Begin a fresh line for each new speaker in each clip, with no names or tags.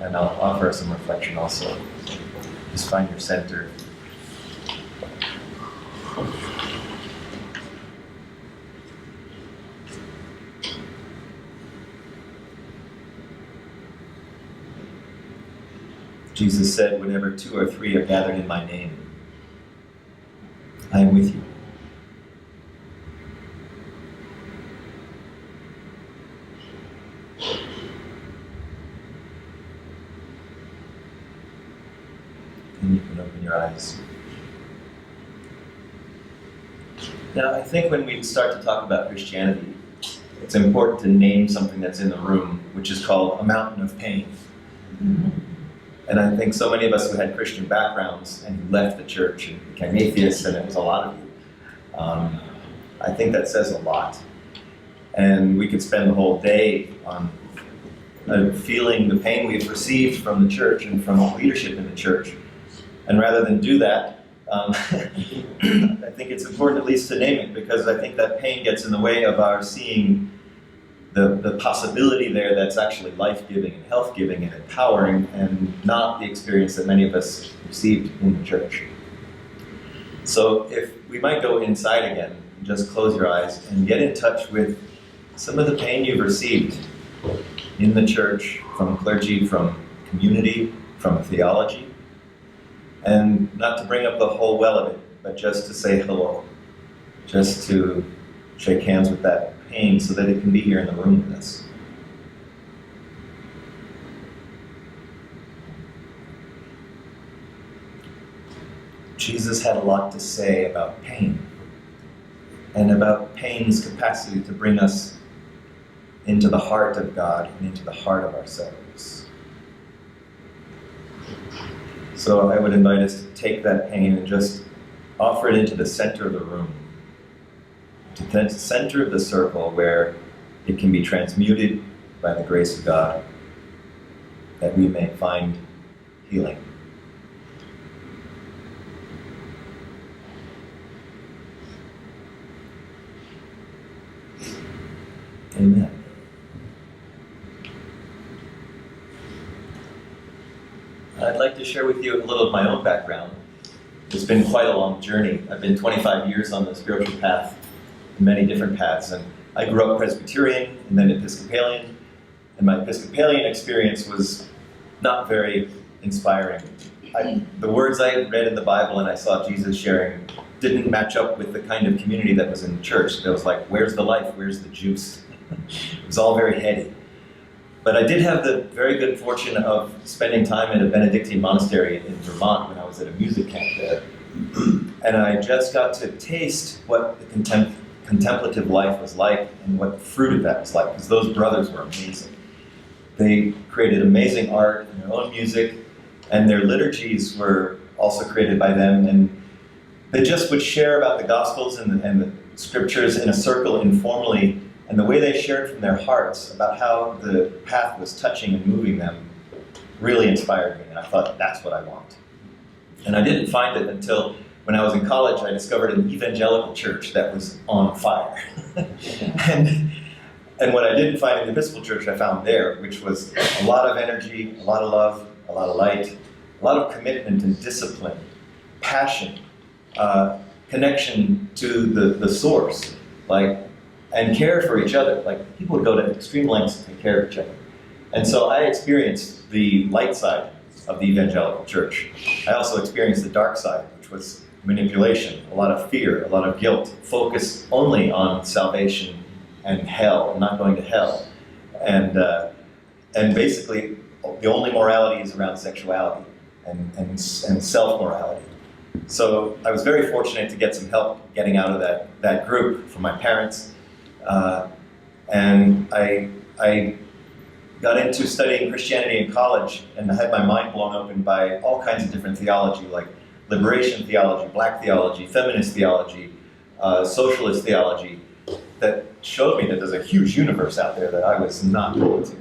And I'll offer some reflection also. Just find your center. Jesus said, whenever 2 or 3 are gathered in my name, I am with you. And you can open your eyes. Now, I think when we start to talk about Christianity, it's important to name something that's in the room, which is called a mountain of pain. And I think so many of us who had Christian backgrounds and who left the church and became atheists, and it was a lot of you, I think that says a lot. And we could spend the whole day on feeling the pain we've received from the church and from leadership in the church. And rather than do that, I think it's important at least to name it, because I think that pain gets in the way of our seeing the possibility there that's actually life-giving and health-giving and empowering, and not the experience that many of us received in the church. So if we might go inside again, just close your eyes and get in touch with some of the pain you've received in the church, from clergy, from community, from theology. And not to bring up the whole well of it, but just to say hello. Just to shake hands with that pain so that it can be here in the room with us. Jesus had a lot to say about pain, and about pain's capacity to bring us into the heart of God and into the heart of ourselves. So I would invite us to take that pain and just offer it into the center of the room, to the center of the circle where it can be transmuted by the grace of God, that we may find healing. Amen. I'd like to share with you a little of my own background. It's been quite a long journey. I've been 25 years on the spiritual path, many different paths, and I grew up Presbyterian and then Episcopalian, and my Episcopalian experience was not very inspiring. The words I had read in the Bible and I saw Jesus sharing didn't match up with the kind of community that was in the church. It was like, where's the life, where's the juice? It was all very heady. But I did have the very good fortune of spending time in a Benedictine monastery in Vermont when I was at a music camp there. And I just got to taste what the contemplative life was like and what the fruit of that was like, because those brothers were amazing. They created amazing art and their own music, and their liturgies were also created by them, and they just would share about the Gospels and the Scriptures in a circle informally, and the way they shared from their hearts about how the path was touching and moving them really inspired me, and I thought, that's what I want. And I didn't find it until when I was in college. I discovered an evangelical church that was on fire. and what I didn't find in the Episcopal church, I found there, which was a lot of energy, a lot of love, a lot of light, a lot of commitment and discipline, passion, connection to the source, and care for each other. Like, people would go to extreme lengths to take care of each other. And so I experienced the light side of the evangelical church. I also experienced the dark side, which was manipulation, a lot of fear, a lot of guilt, focus only on salvation and hell, and not going to hell. And basically, the only morality is around sexuality and self-morality. So I was very fortunate to get some help getting out of that group from my parents. And I got into studying Christianity in college, and I had my mind blown open by all kinds of different theology, like liberation theology, black theology, feminist theology, socialist theology, that showed me that there's a huge universe out there that I was not going to.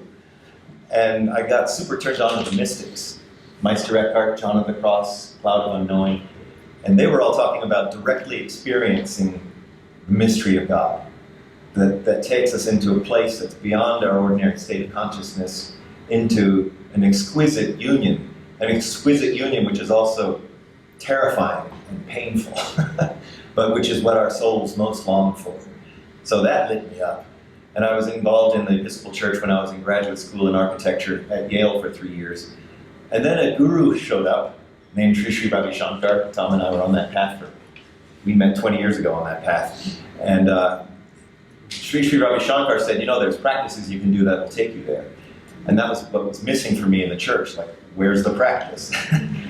And I got super turned on to the mystics, Meister Eckhart, John of the Cross, Cloud of Unknowing, and they were all talking about directly experiencing the mystery of God that takes us into a place that's beyond our ordinary state of consciousness, into an exquisite union which is also terrifying and painful, but which is what our souls most long for. So that lit me up. And I was involved in the Episcopal Church when I was in graduate school in architecture at Yale for 3 years. And then a guru showed up named Sri Ravi Shankar. Tom and I were on that path we met 20 years ago on that path. And Sri Ravi Shankar said, there's practices you can do that will take you there. And that was what was missing for me in the church. Like, where's the practice?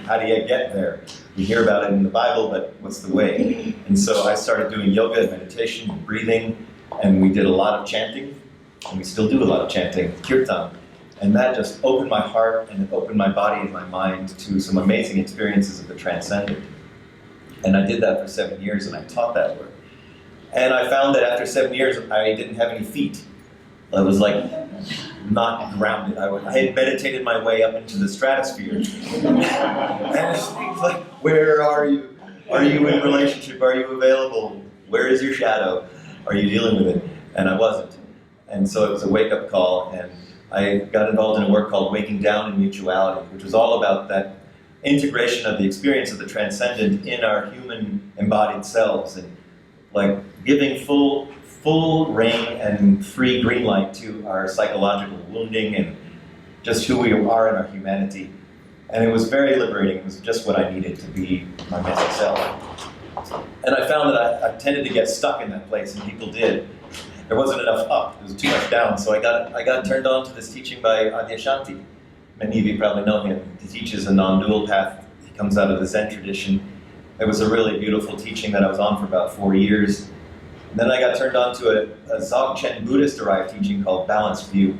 How do you get there? We hear about it in the Bible, but what's the way? And so I started doing yoga and meditation and breathing, and we did a lot of chanting, and we still do a lot of chanting, kirtan. And that just opened my heart and it opened my body and my mind to some amazing experiences of the transcendent. And I did that for 7 years, and I taught that work. And I found that after 7 years, I didn't have any feet. I was like not grounded. I had meditated my way up into the stratosphere. And it's like, where are you? Are you in relationship? Are you available? Where is your shadow? Are you dealing with it? And I wasn't. And so it was a wake-up call, and I got involved in a work called Waking Down in Mutuality, which was all about that integration of the experience of the transcendent in our human embodied selves, and like giving full rein and free green light to our psychological wounding and just who we are in our humanity. And it was very liberating. It was just what I needed to be my best self. And I found that I tended to get stuck in that place, and people did. There wasn't enough up. There was too much down. So I got turned on to this teaching by Adyashanti. Many of you probably know him. He teaches a non-dual path. He comes out of the Zen tradition. It was a really beautiful teaching that I was on for about 4 years. And then I got turned on to a Dzogchen Buddhist-derived teaching called Balanced View,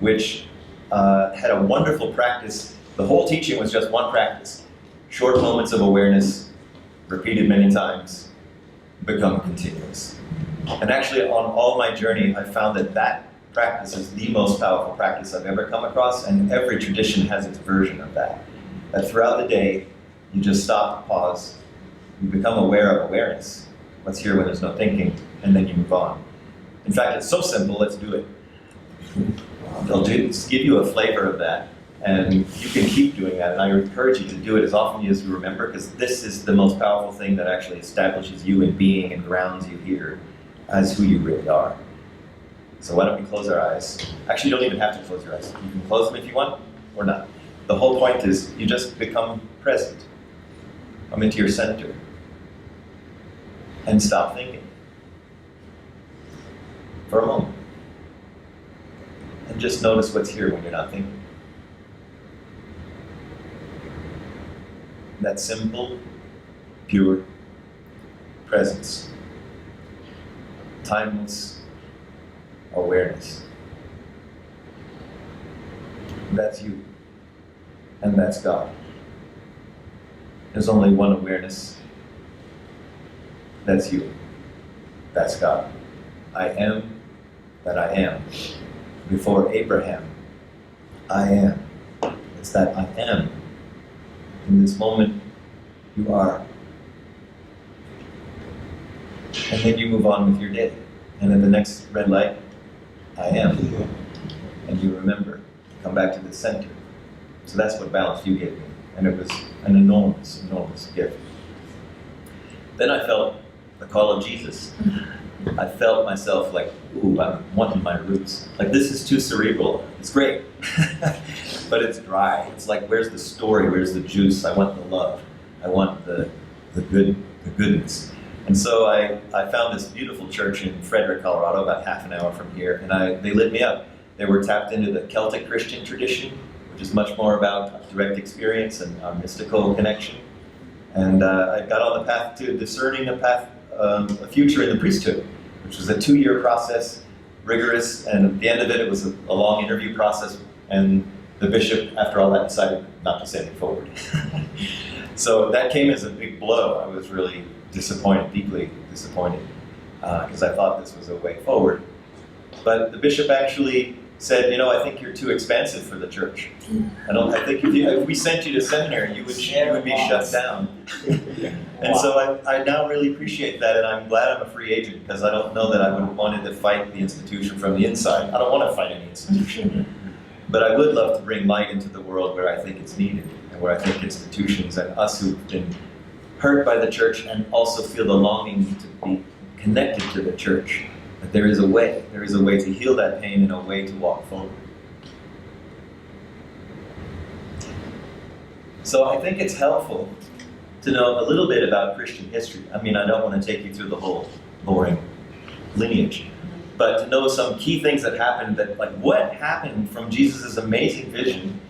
which had a wonderful practice. The whole teaching was just one practice. Short moments of awareness, repeated many times, become continuous. And actually, on all my journey, I found that practice is the most powerful practice I've ever come across, and every tradition has its version of that. That throughout the day, you just stop, pause, you become aware of awareness. What's here when there's no thinking, and then you move on. In fact, it's so simple, let's do it. They'll give you a flavor of that, and you can keep doing that, and I encourage you to do it as often as you remember, because this is the most powerful thing that actually establishes you in being and grounds you here as who you really are. So why don't we close our eyes? Actually, you don't even have to close your eyes. You can close them if you want, or not. The whole point is you just become present. Come into your center. And stop thinking. For a moment. And just notice what's here when you're not thinking. That simple, pure presence. Timeless awareness. That's you. And that's God. There's only one awareness. That's you. That's God. I am that I am. Before Abraham, I am. It's that I am. In this moment, you are. And then you move on with your day. And at the next red light, I am. And you remember. Come back to the center. So that's what Balanced View gave me. And it was an enormous, enormous gift. Then I felt the call of Jesus. I felt myself like, ooh, I'm wanting my roots. Like, this is too cerebral. It's great. But it's dry. It's like, where's the story? Where's the juice? I want the love. I want the goodness. And so I found this beautiful church in Frederick, Colorado, about half an hour from here, and they lit me up. They were tapped into the Celtic Christian tradition, which is much more about direct experience and mystical connection. And I got on the path to discerning a future in the priesthood, which was a 2-year process, rigorous, and at the end of it, it was a long interview process, and the bishop, after all that, decided not to send me forward. So that came as a big blow. I was really disappointed, deeply disappointed, because I thought this was a way forward. But the bishop actually said, I think you're too expansive for the church. I think if we sent you to seminary, you would be shut down. And so I now really appreciate that, and I'm glad I'm a free agent, because I don't know that I would have wanted to fight the institution from the inside. I don't want to fight any institution. But I would love to bring light into the world where I think it's needed, and where I think institutions and us who've been hurt by the church and also feel the longing to be connected to the church, that there is a way to heal that pain and a way to walk forward. So I think it's helpful to know a little bit about Christian history. I mean, I don't want to take you through the whole boring lineage, but to know some key things that happened, that like what happened from Jesus' amazing vision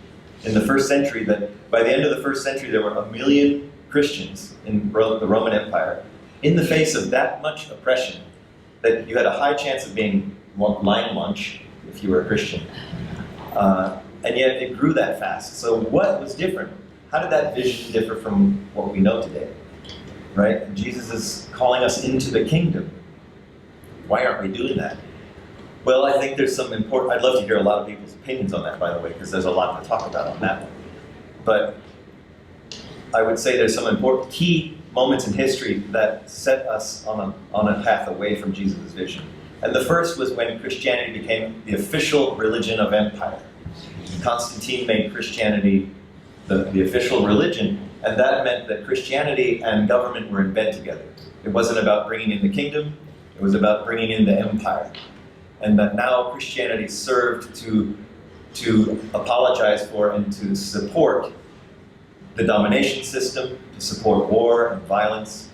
in the first century, that by the end of the first century there were 1 million Christians in the Roman Empire, in the face of that much oppression, that you had a high chance of being line lunch if you were a Christian. And yet it grew that fast. So what was different? How did that vision differ from what we know today? Right? And Jesus is calling us into the kingdom. Why aren't we doing that? Well, I think there's some important... I'd love to hear a lot of people's opinions on that, by the way, because there's a lot to talk about on that one. But I would say there's some important key moments in history that set us on a path away from Jesus' vision. And the first was when Christianity became the official religion of empire. Constantine made Christianity the official religion, and that meant that Christianity and government were in bed together. It wasn't about bringing in the kingdom, it was about bringing in the empire. And that now Christianity served to apologize for and to support the domination system, to support war and violence,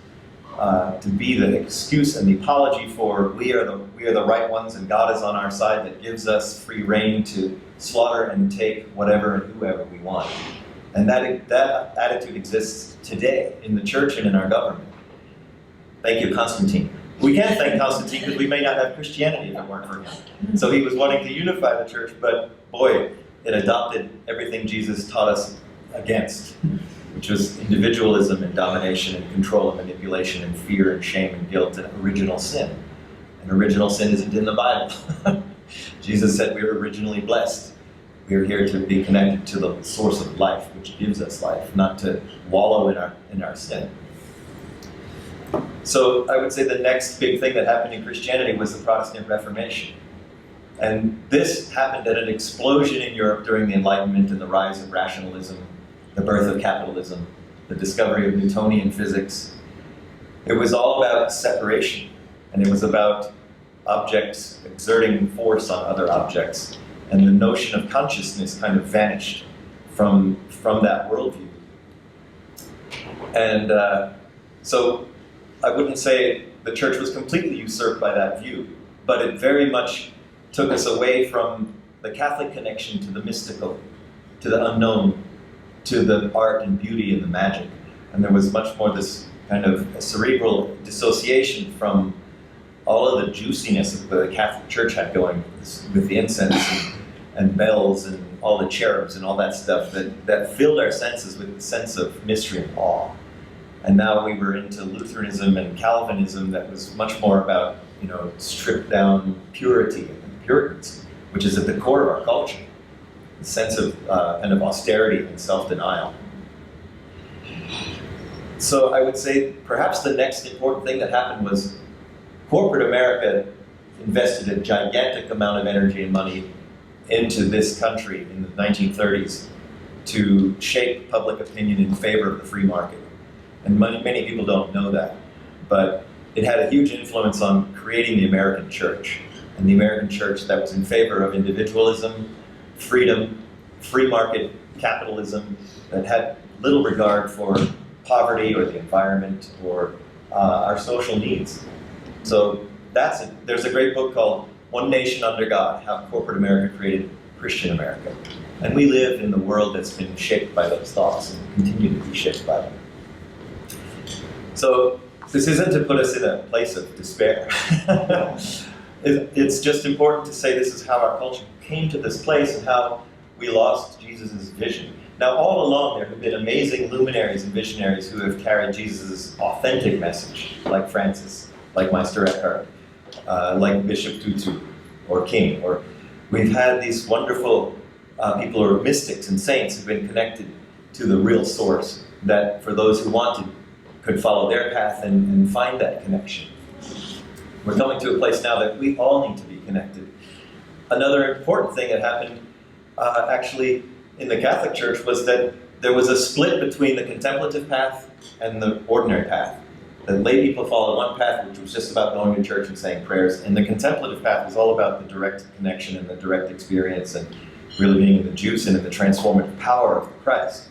to be the excuse and the apology for we are the right ones and God is on our side, that gives us free reign to slaughter and take whatever and whoever we want. And that attitude exists today in the church and in our government. Thank you, Constantine. We can't thank Constantine because we may not have Christianity if it weren't for him. So he was wanting to unify the church, but boy, it adopted everything Jesus taught us against, which was individualism and domination and control and manipulation and fear and shame and guilt and original sin. And original sin isn't in the Bible. Jesus said we were originally blessed. We are here to be connected to the source of life, which gives us life, not to wallow in our sin. So I would say the next big thing that happened in Christianity was the Protestant Reformation. And this happened at an explosion in Europe during the Enlightenment and the rise of rationalism, the birth of capitalism, the discovery of Newtonian physics. It was all about separation, and it was about objects exerting force on other objects. And the notion of consciousness kind of vanished from that worldview. And so I wouldn't say the church was completely usurped by that view, but it very much took us away from the Catholic connection to the mystical, to the unknown, to the art and beauty and the magic. And there was much more this kind of cerebral dissociation from all of the juiciness that the Catholic Church had going with the incense and bells and all the cherubs and all that stuff that filled our senses with the sense of mystery and awe. And now we were into Lutheranism and Calvinism that was much more about, stripped down purity and Puritans, which is at the core of our culture. The sense of kind of austerity and self-denial. So I would say perhaps the next important thing that happened was corporate America invested a gigantic amount of energy and money into this country in the 1930s to shape public opinion in favor of the free market. And many people don't know that, but it had a huge influence on creating the American church. And the American church that was in favor of individualism, freedom, free market capitalism, that had little regard for poverty or the environment or our social needs. So that's it. There's a great book called One Nation Under God, How Corporate America Created Christian America. And we live in the world that's been shaped by those thoughts and continue to be shaped by them. So this isn't to put us in a place of despair. It's just important to say this is how our culture came to this place and how we lost Jesus' vision. Now, all along, there have been amazing luminaries and visionaries who have carried Jesus' authentic message, like Francis, like Meister Eckhart, like Bishop Tutu, or King. Or we've had these wonderful people who are mystics and saints who've been connected to the real source, that for those who wanted could follow their path and find that connection. We're coming to a place now that we all need to be connected. Another important thing that happened actually in the Catholic Church was that there was a split between the contemplative path and the ordinary path. That lay people followed one path, which was just about going to church and saying prayers, and the contemplative path was all about the direct connection and the direct experience and really being in the juice and in the transformative power of Christ.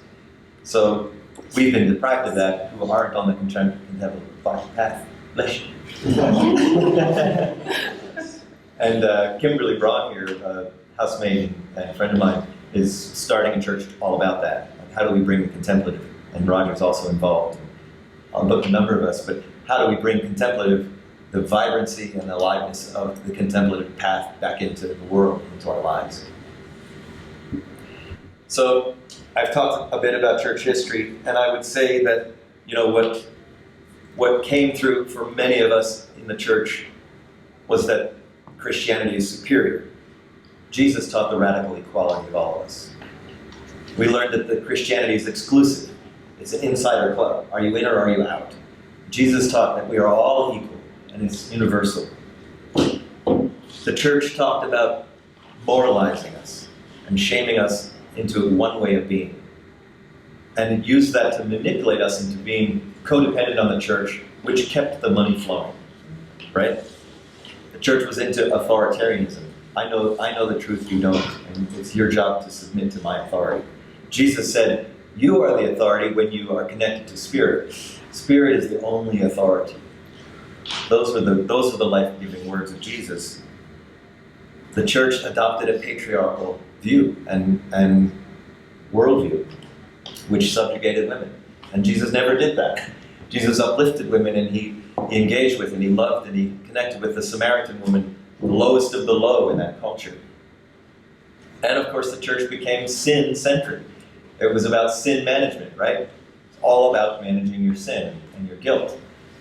So we've been deprived of that who aren't on the contemplative path. Bless you. And Kimberly Braun here, a housemaid and a friend of mine, is starting a church all about that. Like, how do we bring the contemplative? And Roger's also involved. A number of us, but how do we bring contemplative, the vibrancy and the aliveness of the contemplative path back into the world, into our lives? So I've talked a bit about church history, and I would say that, you know, what came through for many of us in the church was that Christianity is superior. Jesus taught the radical equality of all of us. We learned that the Christianity is exclusive. It's an insider club. Are you in or are you out? Jesus taught that we are all equal, and it's universal. The church talked about moralizing us and shaming us into one way of being. And it used that to manipulate us into being codependent on the church, which kept the money flowing, right? The church was into authoritarianism. I know the truth, you don't, and it's your job to submit to my authority. Jesus said, you are the authority when you are connected to Spirit. Spirit is the only authority. Those are the life-giving words of Jesus. The church adopted a patriarchal view and worldview, which subjugated women. And Jesus never did that. Jesus uplifted women, and he engaged with, and he loved, and he connected with the Samaritan woman, the lowest of the low in that culture. And of course, the church became sin-centric. It was about sin management, right? It's all about managing your sin and your guilt.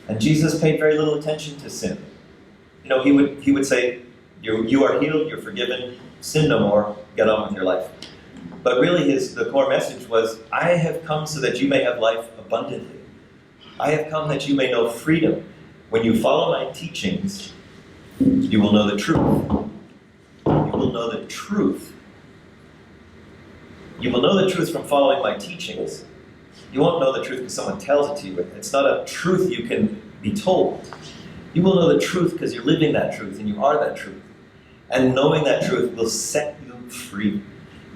And Jesus paid very little attention to sin. You know, he would say, you are healed, you're forgiven, sin no more, get on with your life. But really the core message was, I have come so that you may have life abundantly. I have come that you may know freedom. When you follow my teachings, you will know the truth. You will know the truth. You will know the truth from following my teachings. You won't know the truth because someone tells it to you. It's not a truth you can be told. You will know the truth because you're living that truth and you are that truth. And knowing that truth will set you free.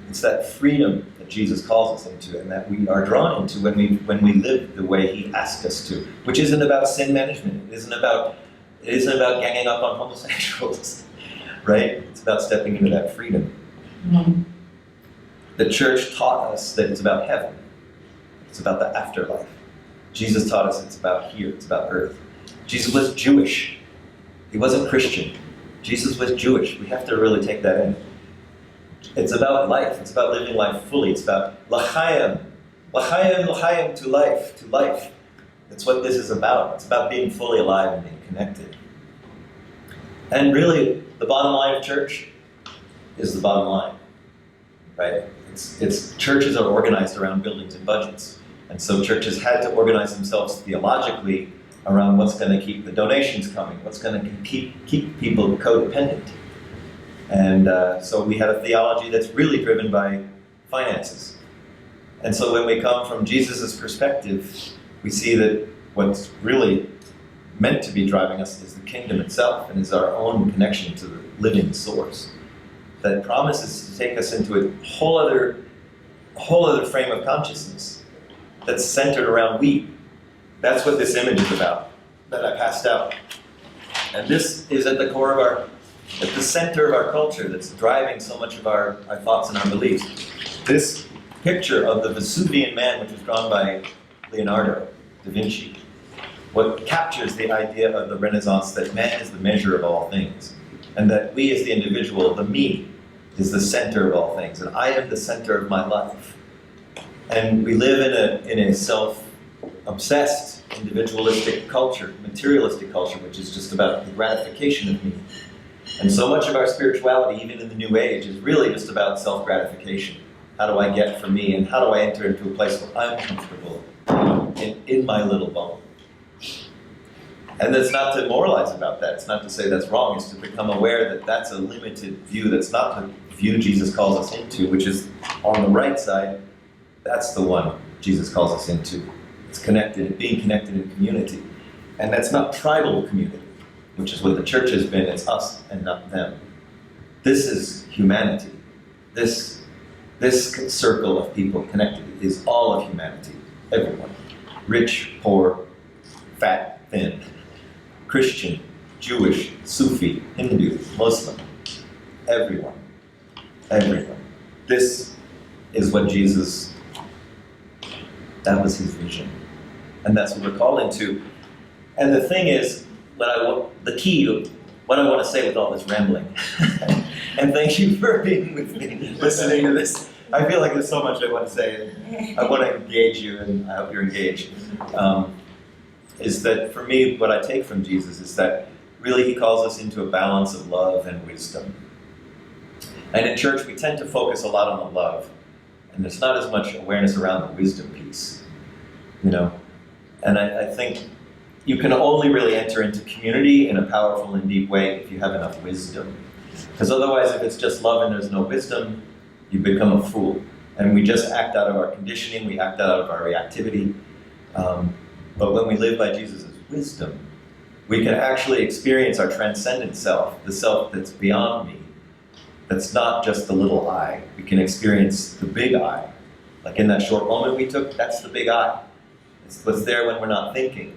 It's that freedom that Jesus calls us into and that we are drawn into when we live the way he asked us to, which isn't about sin management. It isn't about ganging up on homosexuals, right? It's about stepping into that freedom. Mm-hmm. The church taught us that it's about heaven. It's about the afterlife. Jesus taught us it's about here, it's about earth. Jesus was Jewish. He wasn't Christian. Jesus was Jewish. We have to really take that in. It's about life. It's about living life fully. It's about l'chaim. L'chaim, l'chaim, to life, to life. That's what this is about. It's about being fully alive and being connected. And really, the bottom line of church is the bottom line, right? It's churches are organized around buildings and budgets. And so churches had to organize themselves theologically around what's going to keep the donations coming, what's going to keep people codependent. And so we had a theology that's really driven by finances. And so when we come from Jesus' perspective, we see that what's really meant to be driving us is the kingdom itself and is our own connection to the living source. That promises to take us into a whole other frame of consciousness that's centered around we. That's what this image is about, that I passed out. And this is at the core of at the center of our culture that's driving so much of our thoughts and our beliefs. This picture of the Vesuvian man, which was drawn by Leonardo da Vinci, what captures the idea of the Renaissance that man is the measure of all things, and that we as the individual, the me, is the center of all things, and I am the center of my life. And we live in a self-obsessed, individualistic culture, materialistic culture, which is just about the gratification of me. And so much of our spirituality, even in the New Age, is really just about self-gratification. How do I get for me, and how do I enter into a place where I'm comfortable in my little bubble? And that's not to moralize about that. It's not to say that's wrong. It's to become aware that that's a limited view. That's not the view Jesus calls us into, which is on the right side, that's the one Jesus calls us into. It's connected, being connected in community. And that's not tribal community, which is what the church has been. It's us and not them. This is humanity. This circle of people connected is all of humanity, everyone. Rich, poor, fat, thin, Christian, Jewish, Sufi, Hindu, Muslim, everyone. Everyone. This is what Jesus, that was his vision. And that's what we're called into. And the thing is, the key of what I want to say with all this rambling, and thank you for being with me, listening to this. I feel like there's so much I want to say, and I want to engage you, and I hope you're engaged. Is that for me, what I take from Jesus is that really he calls us into a balance of love and wisdom. And in church, we tend to focus a lot on the love, and there's not as much awareness around the wisdom piece, And I think you can only really enter into community in a powerful and deep way if you have enough wisdom. Because otherwise, if it's just love and there's no wisdom, you become a fool. And we just act out of our conditioning, we act out of our reactivity. But when we live by Jesus' wisdom, we can actually experience our transcendent self, the self that's beyond me, that's not just the little I. We can experience the big I. Like in that short moment we took, that's the big I. It's what's there when we're not thinking.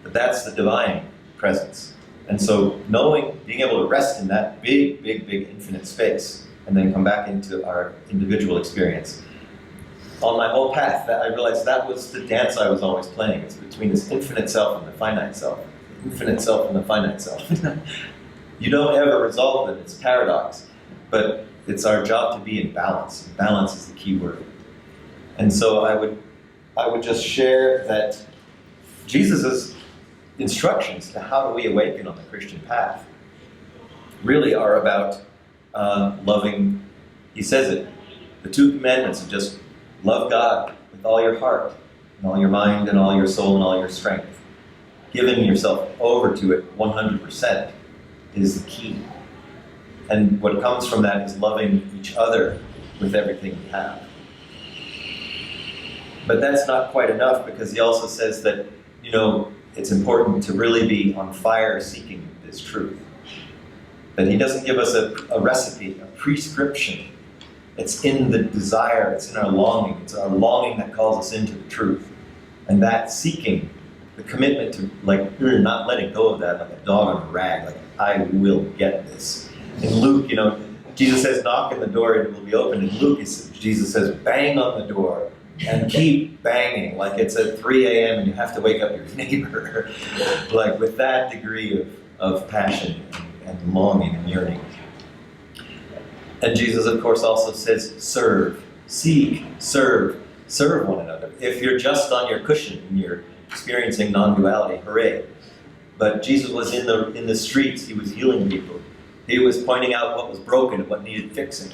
But that's the divine presence. And so being able to rest in that big, big, big infinite space, and then come back into our individual experience. On my whole path, I realized that was the dance I was always playing. It's between this infinite self and the finite self. The infinite self and the finite self. You don't ever resolve it, it's a paradox. But it's our job to be in balance. Balance is the key word. And so I would just share that Jesus' instructions to how do we awaken on the Christian path really are about loving. He says it. The two commandments are just love God with all your heart, and all your mind, and all your soul, and all your strength. Giving yourself over to it 100% is the key. And what comes from that is loving each other with everything we have. But that's not quite enough, because he also says that, it's important to really be on fire seeking this truth. That he doesn't give us a recipe, a prescription. It's in the desire, it's in our longing. It's our longing that calls us into the truth. And that seeking, the commitment to not letting go of that like a dog on a rag, like I will get this. In Luke, Jesus says knock on the door and it will be open. In Luke, Jesus says bang on the door and keep banging like it's at 3 a.m. and you have to wake up your neighbor. Like with that degree of passion and longing and yearning. And Jesus, of course, also says serve, seek, serve one another. If you're just on your cushion and you're experiencing non-duality, hooray. But Jesus was in the streets, he was healing people. He was pointing out what was broken and what needed fixing.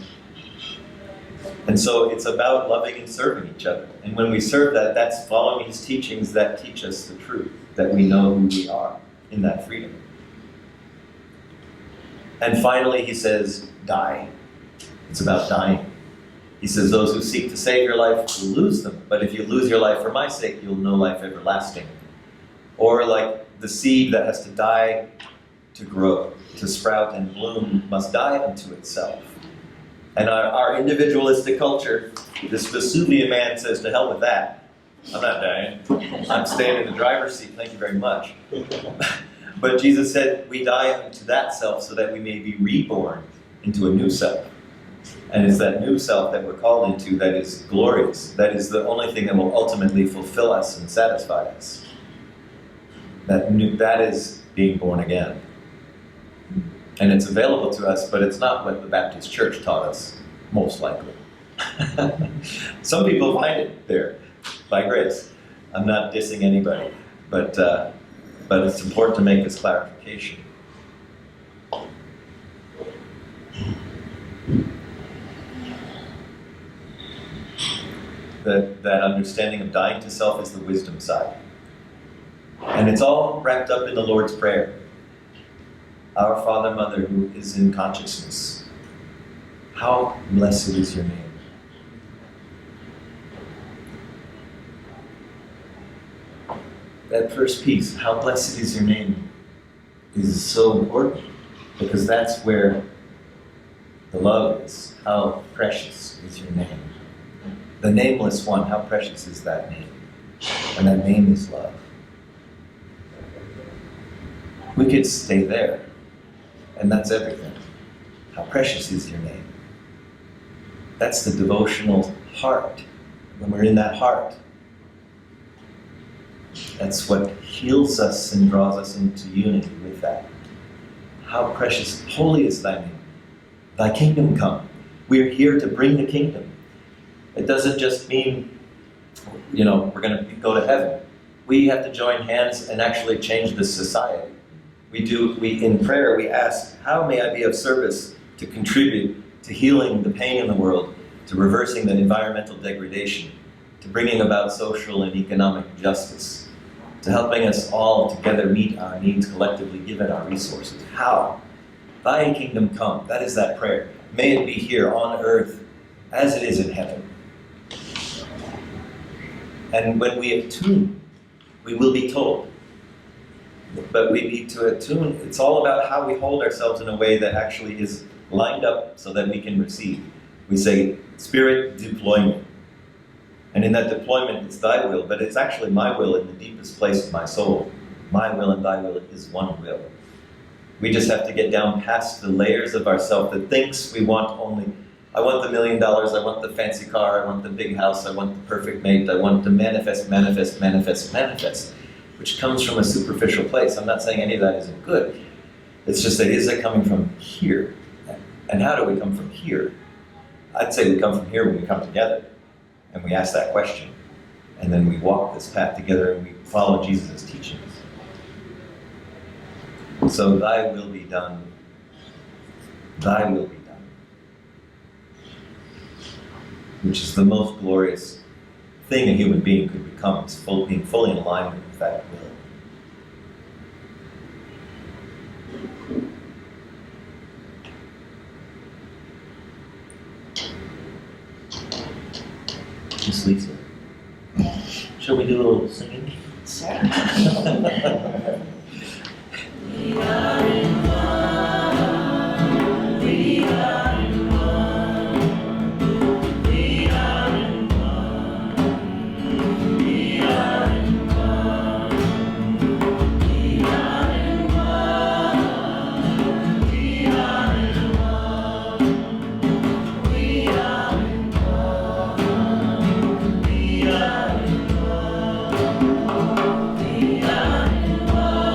And so it's about loving and serving each other. And when we serve that, that's following his teachings that teach us the truth, that we know who we are in that freedom. And finally, he says, die. It's about dying. He says, those who seek to save your life will lose them. But if you lose your life for my sake, you'll know life everlasting. Or like the seed that has to die to grow, to sprout and bloom, must die unto itself. And our individualistic culture, this Vesuvian man says, to hell with that. I'm not dying. I'm staying in the driver's seat, thank you very much. But Jesus said, we die unto that self so that we may be reborn into a new self. And it's that new self that we're called into that is glorious. That is the only thing that will ultimately fulfill us and satisfy us. That is being born again. And it's available to us, but it's not what the Baptist Church taught us, most likely. Some people find it there, by grace. I'm not dissing anybody, but it's important to make this clarification. That understanding of dying to self is the wisdom side. And it's all wrapped up in the Lord's Prayer. Our Father, Mother, who is in consciousness. How blessed is your name. That first piece, how blessed is your name, is so important because that's where the love is. How precious is your name. The nameless one, how precious is that name? And that name is love. We could stay there, and that's everything. How precious is your name? That's the devotional heart. When we're in that heart, that's what heals us and draws us into unity with that. How precious, holy is thy name. Thy kingdom come. We're here to bring the kingdom. It doesn't just mean, we're going to go to heaven. We have to join hands and actually change this society. In prayer, we ask, how may I be of service to contribute to healing the pain in the world, to reversing the environmental degradation, to bringing about social and economic justice, to helping us all together meet our needs collectively given our resources. How? Thy kingdom come. That is that prayer. May it be here on earth as it is in heaven. And when we attune, we will be told. But we need to attune. It's all about how we hold ourselves in a way that actually is lined up so that we can receive. We say, Spirit, deploy me. And in that deployment, it's thy will, but it's actually my will in the deepest place of my soul. My will and thy will is one will. We just have to get down past the layers of ourself that thinks we want only, I want the $1 million, I want the fancy car, I want the big house, I want the perfect mate, I want to manifest, which comes from a superficial place. I'm not saying any of that isn't good. It's just that, is it coming from here? And how do we come from here? I'd say we come from here when we come together and we ask that question. And then we walk this path together and we follow Jesus' teachings. So thy will be done. Thy will be done. Which is the most glorious thing a human being could become, is being fully in alignment with that will. Miss Lisa, shall we do a little singing?
Sure.
We are in one. We are in one. We are in one. We are in one. We are in one. We are in one. We are in one. We are in one. We are in one.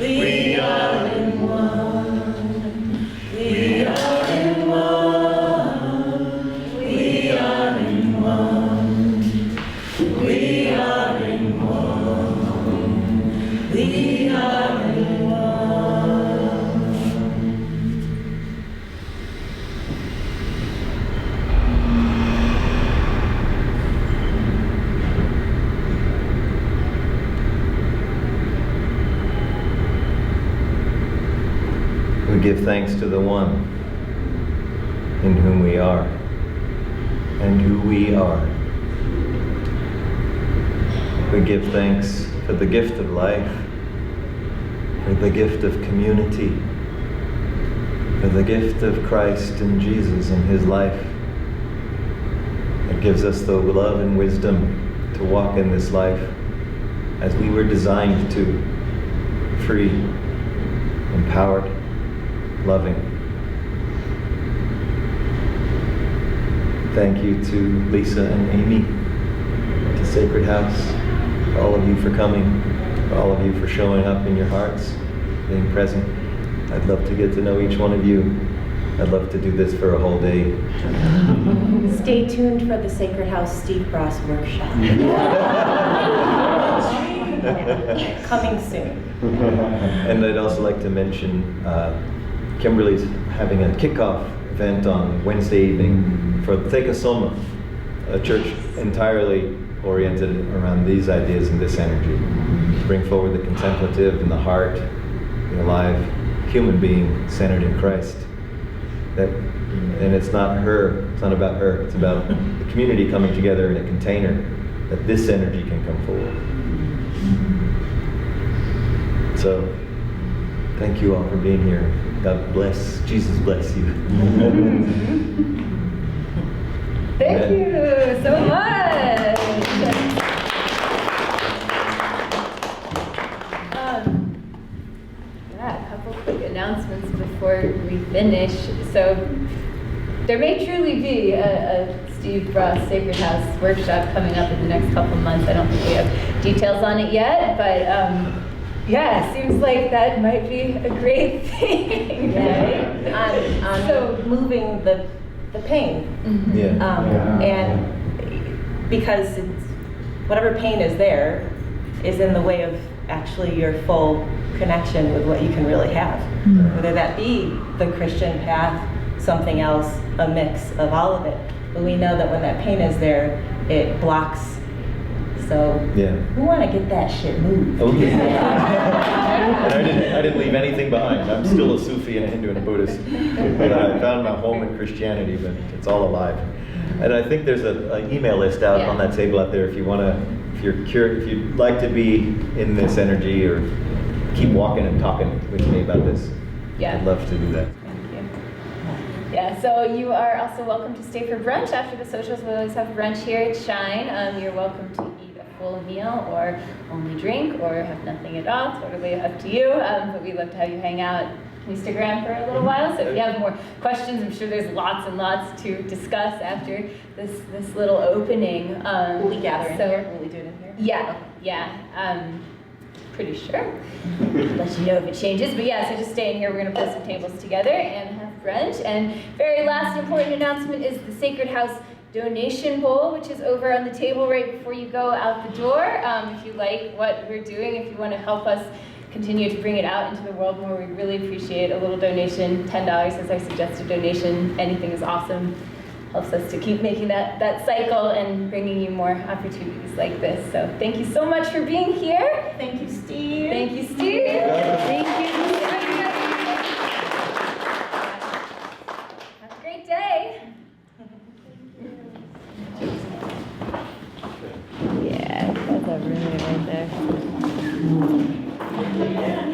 We are in one. We are in one. We are in one. We are in one. We are in one.
We give thanks to the one in whom we are and who we are. We give thanks for the gift of life, for the gift of community, for the gift of Christ and Jesus and His life. It gives us the love and wisdom to walk in this life as we were designed to, free, empowered, loving. Thank you to Lisa and Amy, to Sacred House, for all of you for coming, for all of you for showing up in your hearts, being present. I'd love to get to know each one of you. I'd love to do this for a whole day.
Stay tuned for the Sacred House Steve Bross workshop. Coming soon.
And I'd also like to mention Kimberly's having a kickoff event on Wednesday evening for Theka Soma, a church entirely oriented around these ideas and this energy. To bring forward the contemplative and the heart, the alive human being centered in Christ. And it's not her, it's not about her, it's about the community coming together in a container that this energy can come forward. So, thank you all for being here. God bless, Jesus bless you.
Thank you so much. Yeah, a couple quick announcements before we finish. So there may truly be a Steve Bross Sacred House workshop coming up in the next couple months. I don't think we have details on it yet, but yeah, it seems like that might be a great thing.
On
So
moving the pain.
Yeah.
And because it's, whatever pain is there is in the way of actually your full connection with what you can really have. Whether that be the Christian path, something else, a mix of all of it. But we know that when that pain is there, it blocks. So
Yeah.
we want to get that shit moved.
Okay. And I didn't leave anything behind. I'm still a Sufi and a Hindu and a Buddhist. But I found my home in Christianity, but it's all alive. And I think there's an email list out on that table out there if you want to, if you're curious, if you'd like to be in this energy or keep walking and talking with me about this.
Yeah.
I'd love to do that.
Thank you. Yeah, so you are also welcome to stay for brunch after the socials. We always have brunch here at Shine. You're welcome to eat a full meal or only drink or have nothing at all. Totally up to you. But we'd love to have you hang out. Can you stick around for a little while? So if you have more questions, I'm sure there's lots and lots to discuss after this little opening.
Will we gather in
so,
here? Will we do it in here?
Yeah. Pretty sure. Let you know if it changes. But yeah, so just stay in here. We're going to put some tables together and have brunch. And very last important announcement is the Sacred House donation bowl, which is over on the table right before you go out the door. If you like what we're doing, if you want to help us continue to bring it out into the world more, we really appreciate a little donation. $10 is our suggested donation. Anything is awesome. Helps us to keep making that cycle and bringing you more opportunities like this. So thank you so much for being here.
Thank you, Steve.
Thank you, Steve.
Thank you.
Have a great day. Yeah, that's a really right there. Yeah.